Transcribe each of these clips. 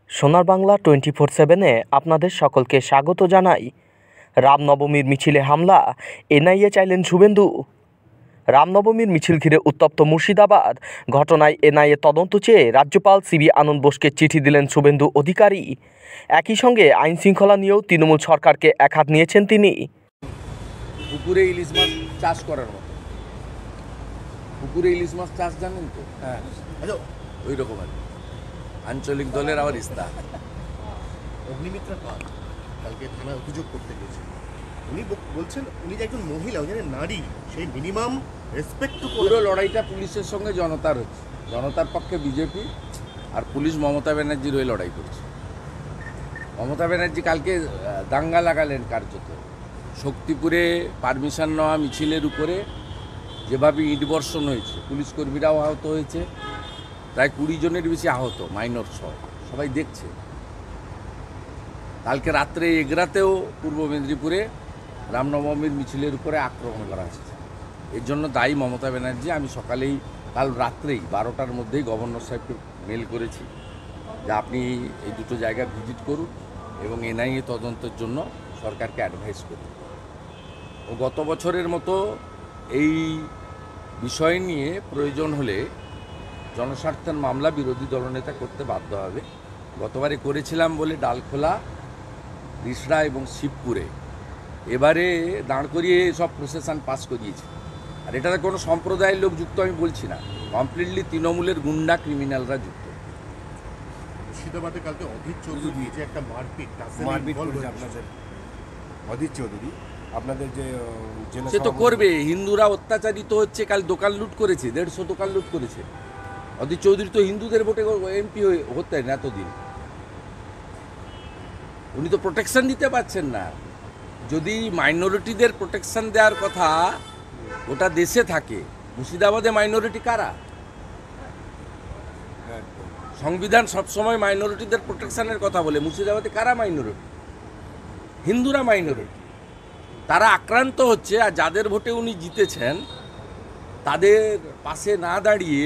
সোনার বাংলা 24/7-এ আপনাদের সকলকে স্বাগত জানাই। রামনবমীর মিছিলে হামলা, এনআইএ চাইলেন শুভেন্দু। রামনবমীর মিছিল ঘিরে উত্তপ্ত মুর্শিদাবাদ। ঘটনায় এনআইএ তদন্ত চেয়ে রাজ্যপাল সিবি আনন্দ বোসকে চিঠি দিলেন শুভেন্দু অধিকারী। একই সঙ্গে আইন শৃঙ্খলা নিয়েও তৃণমূল সরকারকে একহাত নিয়েছেন তিনি। পুকুরে ইলিশ মাছ চাষ করার মতো, পুকুরে ইলিশ মাছ চাষ জানেন তো? হ্যাঁ, আচ্ছা, ওই রকম আর আঞ্চলিক দলের আবার ইস্তাহার। অগ্নিমিত্রা পাল কালকে থানায় অভিযোগ করতে গেছে। উনি বলছেন উনি যে একজন মহিলা, উনি নারী, সেই মিনিমাম রেসপেক্ট। পুরো লড়াইটা পুলিশের সঙ্গে জনতার হচ্ছে। জনতার পক্ষে বিজেপি আর পুলিশ মমতা ব্যানার্জির হয়ে লড়াই করছে। মমতা ব্যানার্জি কালকে দাঙ্গা লাগালেন কার্যত। শক্তিপুরে পারমিশন নেওয়া মিছিলের উপরে যেভাবে ইট বর্ষণ হয়েছে, পুলিশ কর্মীরাও আহত হয়েছে, প্রায় 20 জনের বেশি আহত, মাইনর সহ, সবাই দেখছে। কালকে রাত্রে এগরাতেও পূর্ব মেদিনীপুরে রামনবমীর মিছিলের উপরে আক্রমণ করা হয়েছে। এর জন্য দায়ী মমতা ব্যানার্জি। আমি সকালেই, কাল রাত্রেই 12টার মধ্যেই গভর্নর সাহেবকে মেল করেছি যে আপনি এই দুটো জায়গা ভিজিট করুন এবং এনআইএ তদন্তের জন্য সরকারকে অ্যাডভাইস করুন। ও গত বছরের মতো এই বিষয় নিয়ে প্রয়োজন হলে জনস্বার্থের মামলা বিরোধী দলনেতা করতে বাধ্য হবে। গতবারে করেছিলাম বলে ডালখোলা, রিসড়া এবং শিবপুরে এবারে দাঁড় করিয়ে সব প্রসেশন পাস করিয়েছে। আর এটাতে কোনো সম্প্রদায়ের লোক যুক্ত আমি বলছি না, কমপ্লিটলি তৃণমূলের গুন্ডা ক্রিমিনালরা যুক্ত। মুর্শিদাবাদে কালকে অধীর চৌধুরী যে একটা মারপিট করেছে আপনাদের, অধীর চৌধুরী আপনাদের যে সে তো করবে, হিন্দুরা অত্যাচারিত হচ্ছে। কাল দোকান লুট করেছে, 150 দোকান লুট করেছে। অধীর চৌধুরী তো হিন্দুদের ভোটে এমপি হতেন এতদিন, উনি তো প্রোটেকশন দিতে পারছেন না। যদি মাইনরিটিদের প্রোটেকশন দেওয়ার কথা ওটা দেশে থাকে, মুর্শিদাবাদে মাইনরিটি কারা? সংবিধান সবসময় মাইনরিটিদের প্রোটেকশনের কথা বলে। মুর্শিদাবাদে কারা মাইনরিটি? হিন্দুরা মাইনরিটি। তারা আক্রান্ত হচ্ছে, আর যাদের ভোটে উনি জিতেছেন তাদের পাশে না দাঁড়িয়ে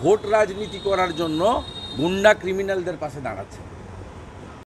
ভোট রাজনীতি করার জন্য গুন্ডা ক্রিমিনালদের পাশে দাঁড়াচ্ছে।